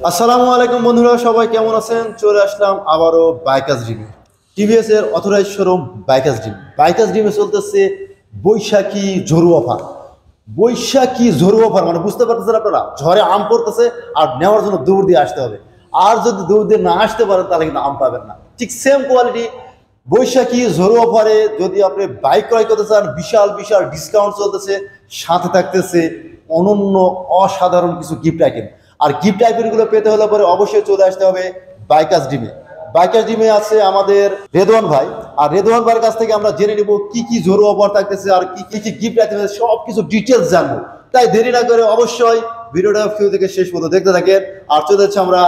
আসসালামু আলাইকুম বন্ধুরা, সবাই কেমন আছেন? চলে আসলাম আবারও বাইকার্স ডিমে, টিভিএস এর অথরাইজ শোরুম বাইকার্স ডিম। বাইকার্স ডিমে চলতেছে বৈশাখী ঝড়ু অফার। বৈশাখী ঝড়ু অফার মানে বুঝতে পারতেছেন আপনারা, ঝড়ে আম পড়তেছে আর নেওয়ার জন্য দৌড় দিয়ে আসতে হবে। আর যদি দৌড় দিয়ে না আসতে পারেন তাহলে কিন্তু আম পাবেন না। ঠিক সেম কোয়ালিটি বৈশাখী ঝড়ু অফারে যদি আপনি বাইক ক্রয় করতে চান, বিশাল বিশাল ডিসকাউন্ট চলতেছে, সাথে থাকতেছে অনন্য অসাধারণ কিছু গিফট আইটেম। আর গিফট আইটেমগুলো পেতে হলে পরে অবশ্যই চলে আসতে হবে বাইকার্স ডিমে। বাইকার্স ডিমে আছে আমাদের রেদওয়ান ভাই, আর রেদওয়ান ভাইয়ের কাছ থেকে আমরা জেনে নিব কি কি জোর অফার থাকতেছে আর কি কি গিফট আইটেম আছে, সব কিছু ডিটেলস জানবো। তাই দেরি না করে অবশ্যই ভিডিওটা শুরু থেকে শেষ পর্যন্ত দেখতে থাকেন। আর চলে যাচ্ছে আমরা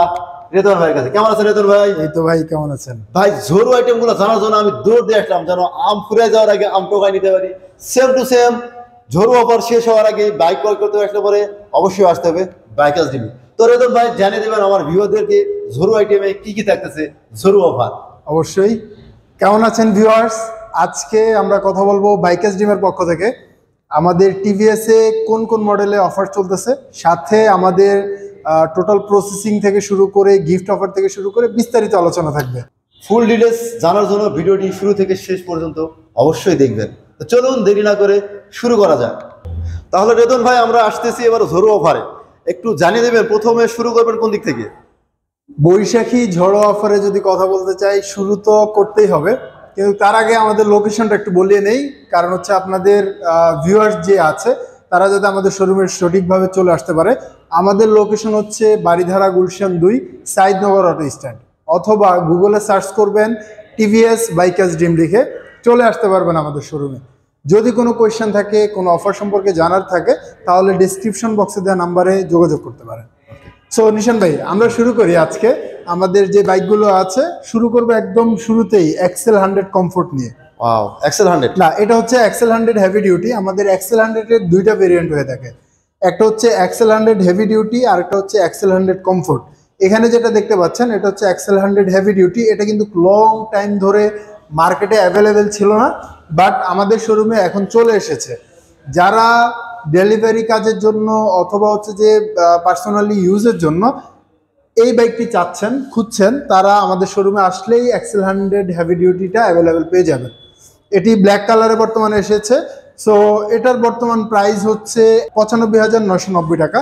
রেদওয়ান ভাইয়ের কাছে। কেমন আছেন রেদওয়ান ভাই? এই তো ভাই, কেমন আছেন ভাই? ঝোড়ো আইটেম গুলো জানার জন্য আমি দৌড় দিয়ে আসলাম, যেন আম ফুরে যাওয়ার আগে আম টোকাই নিতে পারি। সেম টু সেম ঝোড়ো অফার শেষ হওয়ার আগে বাইক ক্রয় করতে আসলে পরে অবশ্যই আসতে হবে বাইকার্স ডিমে। তো রেদন ভাই জানিয়ে দেবেন আমার ভিউয়ারদেরকে ঝোড়ো আইটেমে কি কি থাকতেছে, ঝোড়ো অফার। অবশ্যই। কেমন আছেন ভিউয়ার্স? আজকে আমরা কথা বলবো বাইকার্স ডিমের পক্ষ থেকে আমাদের টিভিএস এ কোন কোন মডেলে অফার চলতেছে, সাথে আমাদের টোটাল প্রসেসিং থেকে শুরু করে গিফট অফার থেকে শুরু করে বিস্তারিত আলোচনা থাকবে। ফুল ডিটেলস জানার জন্য ভিডিওটি শুরু থেকে শেষ পর্যন্ত অবশ্যই দেখবেন। তো চলুন দেরি না করে শুরু করা যাক। তাহলে রেদন ভাই আমরা আসতেছি এবার ঝোড়ো অফারে, একটু জানিয়ে দেবেন প্রথমে শুরু করবেন কোন দিক থেকে? বৈশাখী ঝড়ো অফারে যদি কথা বলতে চাই, শুরু তো করতেই হবে, কিন্তু তার আগে আমাদের লোকেশনটা একটু বলিয়ে নেই। কারণ হচ্ছে আপনাদের ভিউয়ার্স যে আছে তারা যাতে আমাদের শোরুমের সঠিকভাবে চলে আসতে পারে। আমাদের লোকেশন হচ্ছে বাড়িধারা গুলশান 2 সাইদনগর অটো স্ট্যান্ড, অথবা গুগলে সার্চ করবেন টিভিএস বাইকার্স ডিম লিখে চলে আসতে পারবেন আমাদের শোরুমে। যদি কোনো কোয়েশ্চেন থাকে, কোনো অফার সম্পর্কে জানার থাকে, তাহলে ডিসক্রিপশন বক্সে দেওয়া নাম্বারে যোগাযোগ করতে পারেন। সো নিশান ভাই, আমরা শুরু করি আজকে আমাদের যে বাইকগুলো আছে। শুরু করবো একদম শুরুতেই এক্সেল 100 কমফোর্ট নিয়ে। Wow, XL 100। না, এটা হচ্ছে এক্সেল 100 হেভি ডিউটি। আমাদের এক্সেল 100 এর দুইটা ভেরিয়েন্ট হয়ে থাকে, একটা হচ্ছে এক্সেল 100 হেভি ডিউটি আর একটা হচ্ছে এক্সেল 100 কমফোর্ট। এখানে যেটা দেখতে পাচ্ছেন এটা হচ্ছে এক্সেল 100 হেভি ডিউটি। এটা কিন্তু লং টাইম ধরে মার্কেটে অ্যাভেলেবেল ছিল না, বাট আমাদের শোরুমে এখন চলে এসেছে। যারা ডেলিভারি কাজের জন্য অথবা হচ্ছে যে পার্সোনালি ইউজের জন্য এই বাইকটি চাচ্ছেন, খুঁজছেন, তারা আমাদের শোরুমে আসলেই এক্সেল 100 হেভি ডিউটিটা অ্যাভেলেবেল পেয়ে যাবেন। এটি ব্ল্যাক কালারে বর্তমানে এসেছে। সো এটার বর্তমান প্রাইস হচ্ছে 95,990 টাকা।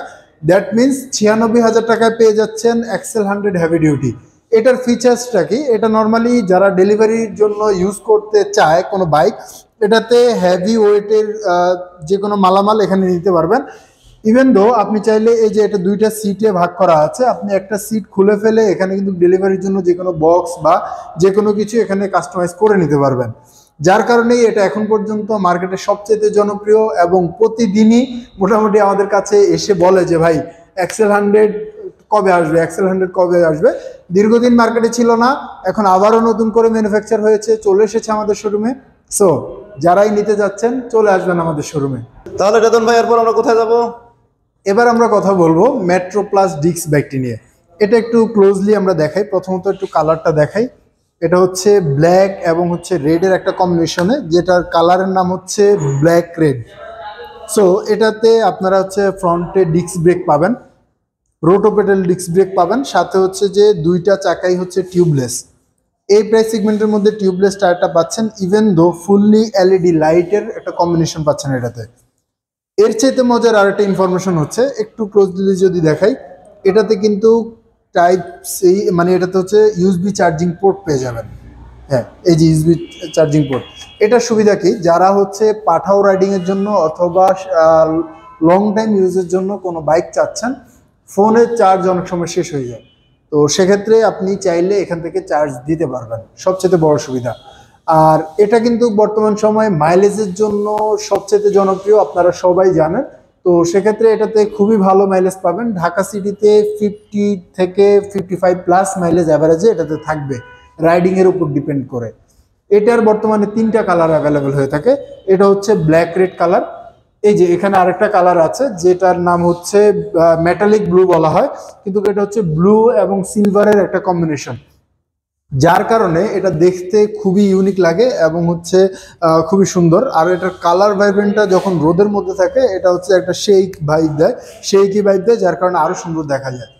দ্যাট মিনস 96,000 টাকায় পেয়ে যাচ্ছেন এক্সেল 100 হেভি ডিউটি। এটার ফিচার্সটা কি? এটা নর্মালি যারা ডেলিভারির জন্য ইউজ করতে চায় কোনো বাইক, এটাতে হেভি ওয়েটের যে কোনো মালামাল এখানে নিতে পারবেন। ইভেন দো আপনি চাইলে এই যে এটা দুইটা সিটে ভাগ করা আছে, আপনি একটা সিট খুলে ফেলে এখানে কিন্তু ডেলিভারির জন্য যে কোনো বক্স বা যে কোনো কিছু এখানে কাস্টমাইজ করে নিতে পারবেন। যার কারণেই এটা এখন পর্যন্ত মার্কেটে সবচেয়ে জনপ্রিয় এবং প্রতিদিনই মোটামুটি আমাদের কাছে এসে বলে যে ভাই এক্সেল 100 কবে আসবে, এক্সেল 100 কবে আসবে। দীর্ঘদিন মার্কেটে ছিল না, এখন আবারও নতুন করে ম্যানুফ্যাকচার হয়েছে, চলে এসেছে আমাদের শোরুমে। সো যারাই নিতে যাচ্ছেন চলে আসবেন আমাদের শোরুমে। তাহলে রেদন ভাই এরপর আমরা কোথায় যাব? এবার আমরা কথা বলবো মেট্রো প্লাস ডিক্স বাইকটি নিয়ে। এটা একটু ক্লোজলি আমরা দেখাই। প্রথমত একটু কালারটা দেখাই। এটা হচ্ছে ব্ল্যাক এবং হচ্ছে রেডের একটা কম্বিনেশনে, যেটার কালারের নাম হচ্ছে ব্ল্যাক রেড। সো এটাতে আপনারা হচ্ছে ফ্রন্টে ডিস্ক ব্রেক পাবেন, রোটোপেডাল ডিস্ক ব্রেক পাবেন, সাথে হচ্ছে যে দুইটা চাকাই হচ্ছে টিউবলেস। এই প্রাইস সেগমেন্টের মধ্যে টিউবলেস টায়ারটা পাচ্ছেন, ইভেন দো ফুললি এলইডি লাইটের একটা কম্বিনেশন পাচ্ছেন এটাতে। এর চাইতে মজার আর একটা ইনফরমেশন হচ্ছে, একটু ক্লোজলি যদি দেখাই, এটাতে কিন্তু টাইপ সি মানে এটাতে হচ্ছে ইউএসবি চার্জিং পোর্ট পেয়ে যাবেন। হ্যাঁ, এই যে ইউএসবি চার্জিং পোর্ট, এটার সুবিধা কি? যারা হচ্ছে পাঠাও রাইডিংয়ের জন্য অথবা লং টাইম ইউজের জন্য কোনো বাইক চাচ্ছেন, ফোনের চার্জ অনেক সময় শেষ হয়ে যায়, তো সেক্ষেত্রে আপনি চাইলে এখান থেকে চার্জ দিতে পারবেন, সবচেয়ে বড় সুবিধা। আর এটা কিন্তু বর্তমান সময়ে মাইলেজের জন্য সবচেয়ে জনপ্রিয়, আপনারা সবাই জানেন। তো সেক্ষেত্রে এটাতে খুবই ভালো মাইলেজ পাবেন। ঢাকা সিটিতে 50 থেকে 55 প্লাস মাইলেজ অ্যাভারেজে এটাতে থাকবে, রাইডিংয়ের উপর ডিপেন্ড করে। এটার বর্তমানে 3টা কালার অ্যাভেলেবেল হয়ে থাকে। এটা হচ্ছে ব্ল্যাক রেড কালার। এই যে এখানে আরেকটা কালার আছে যেটার নাম হচ্ছে মেটালিক ব্লু বলা হয়, কিন্তু এটা হচ্ছে ব্লু এবং সিলভারের একটা কম্বিনেশন, যার কারণে এটা দেখতে খুবই ইউনিক লাগে এবং হচ্ছে খুবই সুন্দর। আর এটার কালার ভাইব্রেন্টটা যখন রোদের মধ্যে থাকে, এটা হচ্ছে একটা শেইকি ভাইব দেয়, যার কারণে আরো সুন্দর দেখা যায়।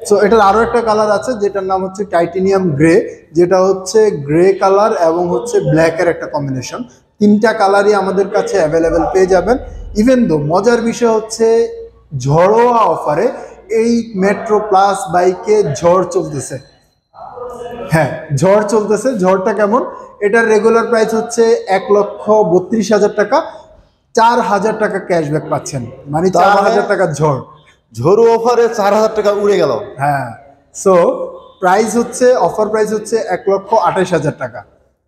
সো এটার আরো একটা কালার আছে যেটার নাম হচ্ছে টাইটেনিয়াম গ্রে, যেটা হচ্ছে গ্রে কালার এবং হচ্ছে ব্ল্যাকের একটা কম্বিনেশন। তিনটা কালারই আমাদের কাছে অ্যাভেলেবেল পেয়ে যাবেন। ইভেন দো মজার বিষয় হচ্ছে ঝড়োয়া অফারে এই মেট্রো প্লাস বাইকে ঝড় চলতেছে। হ্যাঁ, ঝড় চলতেছে। ঝড়টা কেমন? এটার রেগুলার প্রাইস হচ্ছে 1,32,000 টাকা, 4,000 টাকা ক্যাশব্যাক পাচ্ছেন, মানে তার মানে 4,000 টাকার ঝড়। ঝড়ু অফারে 4,000 টাকা উড়ে গেল। হ্যাঁ, সো প্রাইস হচ্ছে, অফার প্রাইস হচ্ছে 1,28,000 টাকা।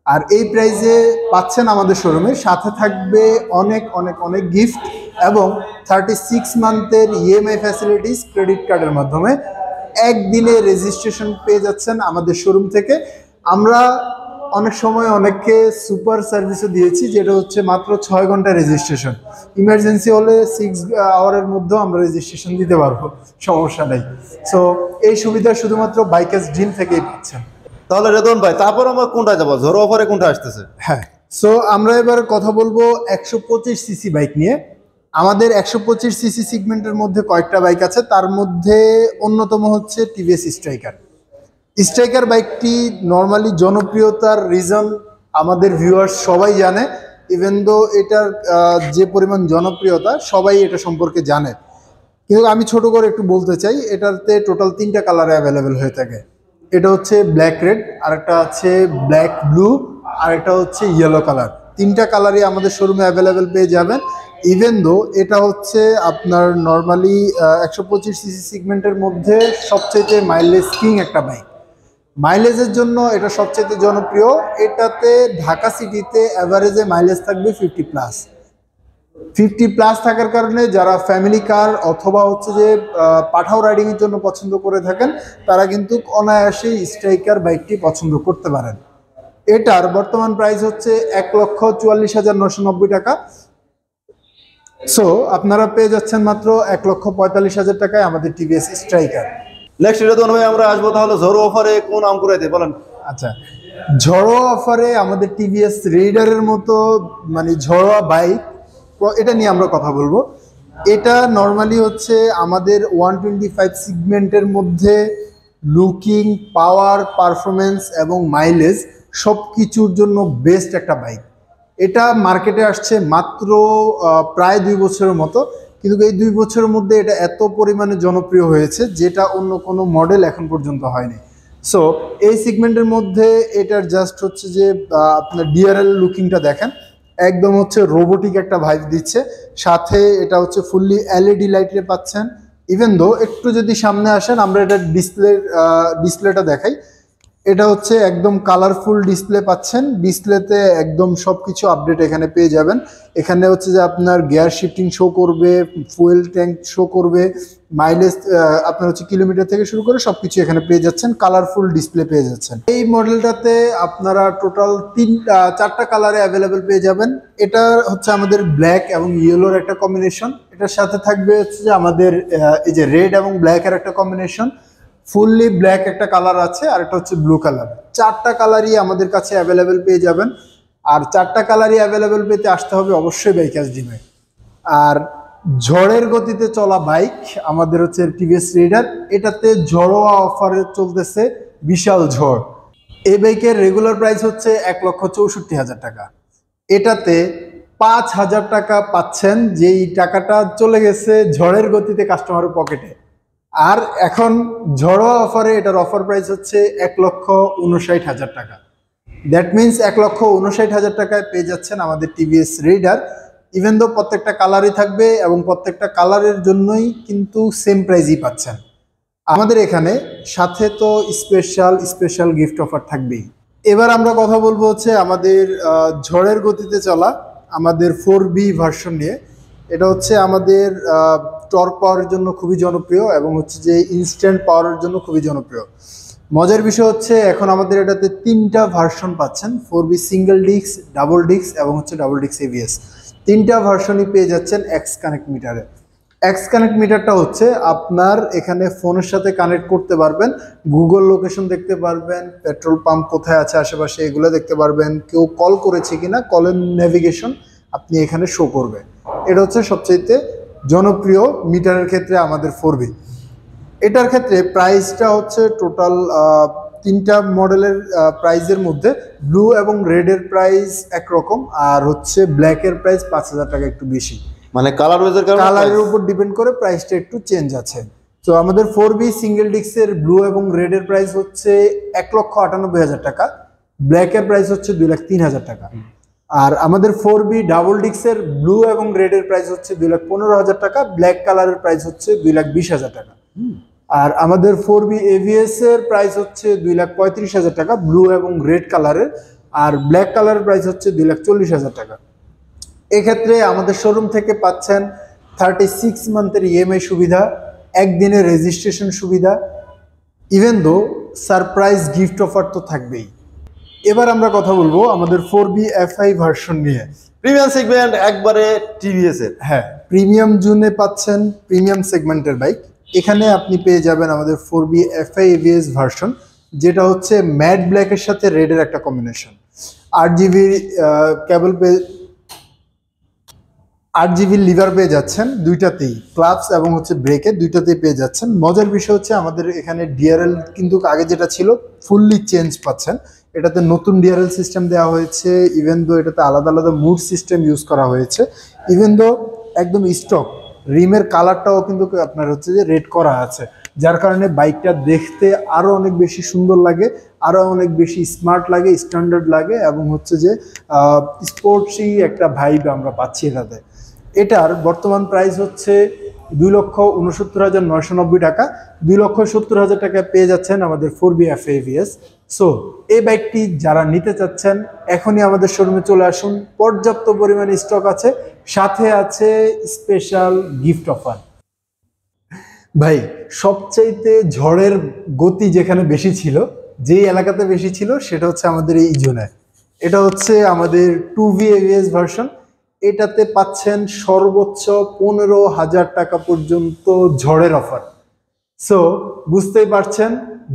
আর এই প্রাইসে পাচ্ছেন আমাদের শোরুমে, সাথে থাকবে অনেক অনেক অনেক গিফট এবং 36 মান্থের ইএমআই ফ্যাসিলিটিস ক্রেডিট কার্ডের মাধ্যমে। একদিনে রেজিস্ট্রেশন পেয়ে যাচ্ছেন আমাদের শোরুম থেকে। আমরা অনেক সময় অনেককে সুপার সার্ভিসও দিয়েছি, যেটা হচ্ছে মাত্র 6 ঘন্টা রেজিস্ট্রেশন। ইমার্জেন্সি হলে 6 আওয়ারের মধ্যেও আমরা রেজিস্ট্রেশন দিতে পারবো, সমস্যা নেই। সো এই সুবিধা শুধুমাত্র বাইকার্স ড্রিম থেকেই পাচ্ছেন। তাহলে রেদন ভাই, তারপর আমরা কোনটা যাবো? ঝড়ু অফারে কোনটা আসতেছে? হ্যাঁ, সো আমরা এবার কথা বলবো 125 সিসি বাইক নিয়ে। আমাদের 125 সিসি সেগমেন্টের মধ্যে কয়েকটা বাইক আছে, তার মধ্যে অন্যতম হচ্ছে টিভিএস স্ট্রাইকার। স্ট্রাইকার বাইকটি নর্মালি জনপ্রিয়তার রিজন আমাদের ভিউয়ার্স সবাই জানে। ইভেন দো এটার যে পরিমাণ জনপ্রিয়তা সবাই এটা সম্পর্কে জানে, কিন্তু আমি ছোট করে একটু বলতে চাই। এটাতে টোটাল 3টা কালারে অ্যাভেলেবেল হয়ে থাকে। এটা হচ্ছে ব্ল্যাক রেড, আরেকটা আছে ব্ল্যাক ব্লু, আর এটা হচ্ছে ইয়েলো কালার। 3টা কালারই আমাদের শোরুমে অ্যাভেলেবেল পেয়ে যাবেন। ইভেন দো এটা হচ্ছে আপনার নর্মালি 125 সিসি সেগমেন্টের মধ্যে সবচেয়ে মাইলেজ কিং একটা বাইক। মাইলেজের জন্য এটা সবচেয়ে জনপ্রিয়। এটাতে ঢাকা সিটিতে অ্যাভারেজে মাইলেজ থাকবে 50+ থাকার কারণে যারা ফ্যামিলি কার অথবা হচ্ছে যে পাঠাও রাইডিংয়ের জন্য পছন্দ করে থাকেন, তারা কিন্তু অনায়াসেই স্ট্রাইকার বাইকটি পছন্দ করতে পারেন। এটার বর্তমান প্রাইস হচ্ছে 1,44,990 টাকা। সো আপনারা পেয়ে যাচ্ছেন মাত্র 1,45,000 টাকায় আমাদের টিভিএস স্ট্রাইকার। নেক্সট রেদন ভাই, আমরা আসবো তাহলে ঝড়ু অফারে কোন আম কুড়াইতে বলেন। আচ্ছা, ঝড়োয়া অফারে আমাদের টিভিএস রেইডারের মতো মানে ঝড়োয়া বাইক, এটা নিয়ে আমরা কথা বলবো। এটা নর্মালি হচ্ছে আমাদের 125 সেগমেন্টের মধ্যে লুকিং, পাওয়ার, পারফরমেন্স এবং মাইলেজ সব কিছুর জন্য বেস্ট একটা বাইক। এটা মার্কেটে আসছে মাত্র প্রায় 2 বছরের মতো, কিন্তু এই 2 বছরের মধ্যে এটা এত পরিমাণে জনপ্রিয় হয়েছে যেটা অন্য কোনো মডেল এখন পর্যন্ত হয়নি। সো এই সেগমেন্টের মধ্যে এটার জাস্ট হচ্ছে যে আপনার ডিআরএল লুকিংটা দেখেন, একদম হচ্ছে রোবোটিক একটা ভাইব দিচ্ছে। সাথে এটা হচ্ছে ফুললি এলইডি লাইটে পাচ্ছেন। ইভেন দো একটু যদি সামনে আসেন, আমরা এটা ডিসপ্লেটা দেখাই। এটা হচ্ছে একদম কালারফুল ডিসপ্লে পাচ্ছেন। ডিসপ্লেতে একদম সব কিছু আপডেট এখানে পেয়ে যাবেন। এখানে হচ্ছে যে আপনার গিয়ার শিফটিং শো করবে, ফুয়েল ট্যাঙ্ক শো করবে, মাইলেজ আপনার হচ্ছে কিলোমিটার থেকে শুরু করে সব কিছু এখানে পেয়ে যাচ্ছেন। কালারফুল ডিসপ্লে পেয়ে যাচ্ছেন। এই মডেলটাতে আপনারা টোটাল 4টা কালারে অ্যাভেলেবেল পেয়ে যাবেন। এটা হচ্ছে আমাদের ব্ল্যাক এবং ইয়েলোর একটা কম্বিনেশন। এটার সাথে থাকবে হচ্ছে যে আমাদের এই যে রেড এবং ব্ল্যাকের একটা কম্বিনেশন। ফুললি ব্ল্যাক একটা কালার আছে, আর এটা হচ্ছে ব্লু কালার। 4টা কালারই আমাদের কাছে অ্যাভেলেবেল পেয়ে যাবেন। আর 4টা কালারই অ্যাভেলেবেল পেতে আসতে হবে অবশ্যই বাইকার্স ড্রিমে। আর ঝড়ের গতিতে চলা বাইক আমাদের হচ্ছে টিভিএস রেইডার। এটাতে ঝড়োয়া অফারে চলতেছে বিশাল ঝড়। এই বাইকের রেগুলার প্রাইস হচ্ছে 1,64,000 টাকা। এটাতে 5,000 টাকা পাচ্ছেন, যেই টাকাটা চলে গেছে ঝড়ের গতিতে কাস্টমারের পকেটে। আর এখন ঝড়োয়া অফারে এটার অফার প্রাইস হচ্ছে 1,59,000 টাকা। দ্যাট মিনস 1,59,000 টাকায় পেয়ে যাচ্ছেন আমাদের টিভিএস রেইডার। ইভেন দো প্রত্যেকটা কালারই থাকবে এবং প্রত্যেকটা কালারের জন্যই কিন্তু সেম প্রাইজই পাচ্ছেন আমাদের এখানে। সাথে তো স্পেশাল গিফট অফার থাকবেই। এবার আমরা কথা বলবো হচ্ছে আমাদের ঝড়ের গতিতে চলা আমাদের 4B ভার্সন নিয়ে। এটা হচ্ছে আমাদের টর্ক পাওয়ারের জন্য খুবই জনপ্রিয় এবং হচ্ছে যে ইনস্ট্যান্ট পাওয়ারের জন্য খুবই জনপ্রিয়। মজার বিষয় হচ্ছে এখন আমাদের এটাতে 3টা ভার্সন পাচ্ছেন, 4B single disc, double disc এবং হচ্ছে ডাবল ডিস্ক এবিএস। 3টা ভার্সনই পেয়ে যাচ্ছেন এক্স কানেক্ট মিটারে। এক্স কানেক্ট মিটারটা হচ্ছে আপনার এখানে ফোনের সাথে কানেক্ট করতে পারবেন, গুগল লোকেশন দেখতে পারবেন, পেট্রোল পাম্প কোথায় আছে আশেপাশে এগুলো দেখতে পারবেন, কেউ কল করেছে কিনা কলের নেভিগেশন আপনি এখানে শো করবে। এটা হচ্ছে সবচেয়ে জনপ্রিয় মিটারের ক্ষেত্রে আমাদের 4B। এটার ক্ষেত্রে প্রাইসটা হচ্ছে টোটাল তিনটা মডেলের প্রাইসের মধ্যে ব্লু এবং রেডের প্রাইস একরকম, আর হচ্ছে ব্ল্যাকের প্রাইস 5,000 টাকা একটু বেশি। মানে কালার ওয়েজের কারণে কালারের উপর ডিপেন্ড করে প্রাইসটা একটু চেঞ্জ আছে। তো আমাদের 4B সিঙ্গেল ডিস্কের ব্লু এবং রেডের প্রাইস হচ্ছে 1,98,000 টাকা, ব্ল্যাকের প্রাইস হচ্ছে 2,03,000 টাকা। আর আমাদের 4B ডাবল ডিস্কের ব্লু এবং রেডের প্রাইস হচ্ছে 2,15,000 টাকা, ব্ল্যাক কালারের প্রাইস হচ্ছে 2,20,000 টাকা। আর আমাদের 4B AVS এর প্রাইস হচ্ছে 2,35,000 টাকা ব্লু এবং রেড কালারের, আর ব্ল্যাক কালারের প্রাইস হচ্ছে 2,40,000 টাকা। এক্ষেত্রে আমাদের শোরুম থেকে পাচ্ছেন 36 মান্থের EMI সুবিধা, একদিনের রেজিস্ট্রেশন সুবিধা, even though surprise gift offer তো থাকবেই। এবার আমরা কথা বলবো আমাদের 4B FI ভার্সন নিয়ে। প্রিমিয়াম সেগমেন্ট একবারে টিভিএস এর। হ্যাঁ, প্রিমিয়াম জোনে পাচ্ছেন প্রিমিয়াম সেগমেন্টের বাইক। এখানে আপনি পেয়ে যাবেন আমাদের 4B FI AVS ভার্সন, যেটা হচ্ছে ম্যাট ব্ল্যাকের সাথে রেডের একটা কম্বিনেশন। 8GB কেবল পেয়ে 8GB লিভার পেয়ে যাচ্ছেন দুইটাতেই, ক্লাবস এবং হচ্ছে ব্রেকে দুইটাতেই পেয়ে যাচ্ছেন। মজার বিষয় হচ্ছে আমাদের এখানে ডিআরএল কিন্তু আগে যেটা ছিল ফুললি চেঞ্জ পাচ্ছেন, এটাতে নতুন ডিআরএল সিস্টেম দেওয়া হয়েছে, ইভেন দো এটাতে আলাদা আলাদা মুড সিস্টেম ইউজ করা হয়েছে, ইভেন দো একদম স্টক রিমের কালারটাও কিন্তু আপনার হচ্ছে যে রেড করা আছে, যার কারণে বাইকটা দেখতে আরো অনেক বেশি সুন্দর লাগে, আরো অনেক বেশি স্মার্ট লাগে, স্ট্যান্ডার্ড লাগে, এবং হচ্ছে যে স্পোর্টসি একটা ভাইব আমরা পাচ্ছি এটাতে। এটার বর্তমান প্রাইস হচ্ছে 2,69,990 টাকা, 2,70,000 টাকায় পেয়ে যাচ্ছেন আমাদের 4B FI AVS। সো এই বাইকটি যারা নিতে চাচ্ছেন এখনই আমাদের শোরুমে চলে আসুন, পর্যাপ্ত পরিমাণে স্টক আছে, সাথে আছে স্পেশাল গিফট অফার। ভাই, সবচাইতে ঝড়ের গতি যেখানে বেশি ছিল, যেই এলাকাতে বেশি ছিল, সেটা হচ্ছে আমাদের এই জোনে। এটা হচ্ছে আমাদের 2B AVS ভার্সন। এটাতে পাচ্ছেন সর্বোচ্চ 15,000 টাকা পর্যন্ত ঝড়ের অফার। সো বুঝতেই পারছেন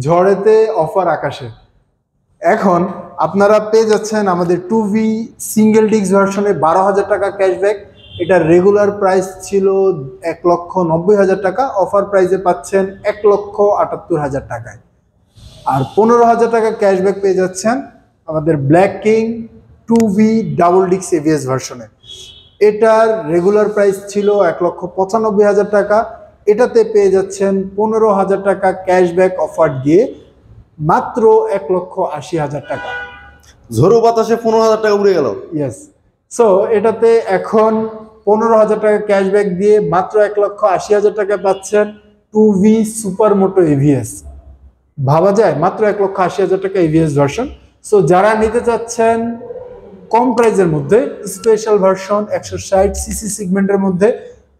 ঝড়েতে অফার আকাশে। এখন আপনারা পেয়ে যাচ্ছেন আমাদের 2B সিঙ্গেল ডিস্ক ভার্সনে 12,000 টাকা ক্যাশব্যাক। এটা রেগুলার প্রাইস ছিল 1,90,000 টাকা, অফার প্রাইসে পাচ্ছেন 1,78,000 টাকায়। আর 15,000 টাকা ক্যাশব্যাক পেয়ে যাচ্ছেন আমাদের black king 2B double disc AVS ভার্সনে। এটার রেগুলার প্রাইস ছিল 1,95,000 টাকা, এটাতে পেয়ে যাচ্ছেন 15,000 টাকা ক্যাশব্যাক অফার দিয়ে মাত্র 1,80,000 টাকা। ঝোড়ো বাতাসে 15,000 টাকা উড়ে গেল। ইয়েস, সো এটাতে এখন 15,000 টাকা ক্যাশব্যাক দিয়ে মাত্র 1,80,000 টাকা পাচ্ছেন 2B সুপার মোটো AVS। ভাবা যায়, মাত্র 1,80,000 টাকা AVS ভার্সন। সো যারা নিতে চাচ্ছেন কম প্রাইসের মধ্যে স্পেশাল ভার্সন 160cc সেগমেন্টের মধ্যে,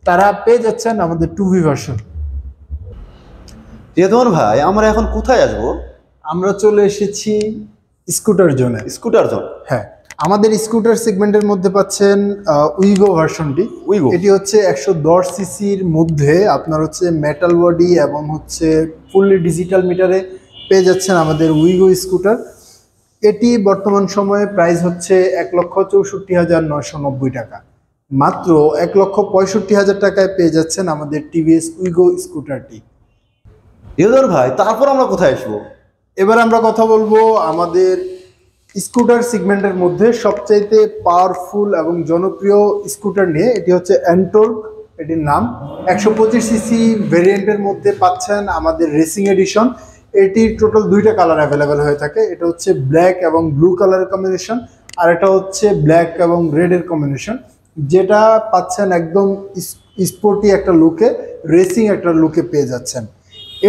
তারা পেয়ে যাচ্ছেন আমাদের 2B ভার্সন। রেদওয়ান ভাই, আমরা এখন কোথায় আসবো? আমরা চলে এসেছি স্কুটার জোনে। Scooter zone. হ্যাঁ, আমাদের স্কুটার সেগমেন্টের মধ্যে পাচ্ছেন উইগো ভার্সনটি। উইগো এটি হচ্ছে 110cc-র মধ্যে আপনার হচ্ছে মেটাল বডি এবং হচ্ছে ফুললি ডিজিটাল মিটারে পেয়ে যাচ্ছেন আমাদের উইগো স্কুটার। এটি বর্তমান সময়ে প্রাইস হচ্ছে 1,64,990 টাকা, মাত্র 1,65,000 টাকায় পেয়ে যাচ্ছেন আমাদের টিভিএস উইগো স্কুটারটি। রেদওয়ান ভাই, তারপর আমরা কোথায় আসবো? এবার আমরা কথা বলবো আমাদের স্কুটার সেগমেন্টের মধ্যে সবচাইতে পাওয়ারফুল এবং জনপ্রিয় স্কুটার নিয়ে। এটি হচ্ছে এন্টর্ক, এটির নাম। 125cc ভেরিয়েন্টের মধ্যে পাচ্ছেন আমাদের রেসিং এডিশন। এটির টোটাল দুইটা কালার অ্যাভেলেবেল হয়ে থাকে, এটা হচ্ছে ব্ল্যাক এবং ব্লু কালারের কম্বিনেশন, আর এটা হচ্ছে ব্ল্যাক এবং রেডের কম্বিনেশন, যেটা পাচ্ছেন একদম স্পোর্টি একটা লুকে, রেসিং একটা লুকে পেয়ে যাচ্ছেন।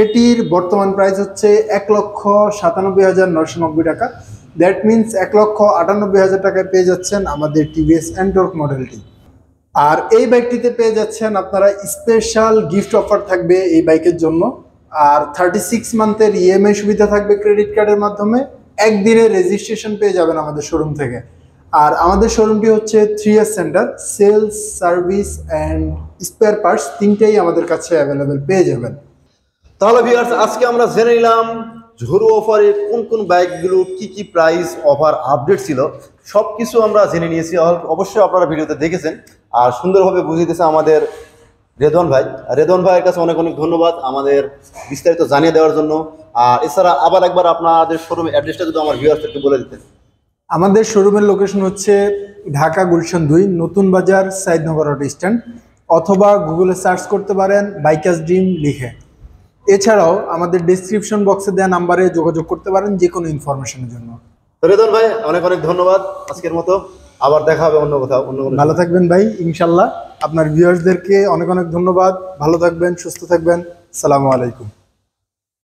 এটির বর্তমান প্রাইস হচ্ছে 1,97,990 টাকা, দ্যাট মিনস 1,98,000 টাকায় পেয়ে যাচ্ছেন আমাদের টিভিএস এন্টর্ক মডেলটি। আর এই বাইকটিতে পেয়ে যাচ্ছেন আপনারা স্পেশাল গিফট অফার থাকবে এই বাইকের জন্য, আর 36 মান্থের EMI সুবিধা থাকবে ক্রেডিট কার্ডের মাধ্যমে, একদিনের রেজিস্ট্রেশন পেয়ে যাবেন আমাদের শোরুম থেকে। আর আমাদের শোরুমটি হচ্ছে 3S centre, sales, service and spare parts তিনটেই আমাদের কাছে অ্যাভেলেবেল পেয়ে যাবেন। তাহলে ভিউয়ার্স, আজকে আমরা জেনে নিলাম ঝোড়ো অফারে কোন কোন বাইকগুলো কি কি প্রাইস অফার আপডেট ছিল, সব কিছু আমরা জেনে নিয়েছি। অবশ্যই আপনারা ভিডিওতে দেখেছেন আর সুন্দরভাবে বুঝিয়ে দিয়েছে আমাদের রেদওয়ান ভাই। রেদওয়ান ভাইয়ের কাছে অনেক অনেক ধন্যবাদ আমাদের বিস্তারিত জানিয়ে দেওয়ার জন্য। আর এছাড়া আবার একবার আপনাদের শোরুমের অ্যাড্রেসটা যদি আমার ভিউয়ার্সদেরকে বলে দিতেন। আমাদের শোরুমের লোকেশন হচ্ছে ঢাকা গুলশান 2, নতুন বাজার, সাইদনগর অটো স্ট্যান্ড, অথবা গুগলে সার্চ করতে পারেন বাইকার্স ড্রিম লিখে। এছাড়াও আমাদের ডেসক্রিপশন বক্সে দেওয়া নাম্বারে যোগাযোগ করতে পারেন যে কোনো ইনফরমেশনের জন্য। তো রেদওয়ান ভাই অনেক অনেক ধন্যবাদ আজকের মতো। আবার দেখা হবে অন্য কোথাও, অন্য কোনো ভালো থাকবেন ভাই, ইনশাল্লাহ। আপনার ভিউয়ার্সদেরকে অনেক অনেক ধন্যবাদ। ভালো থাকবেন, সুস্থ থাকবেন। আসসালামু আলাইকুম।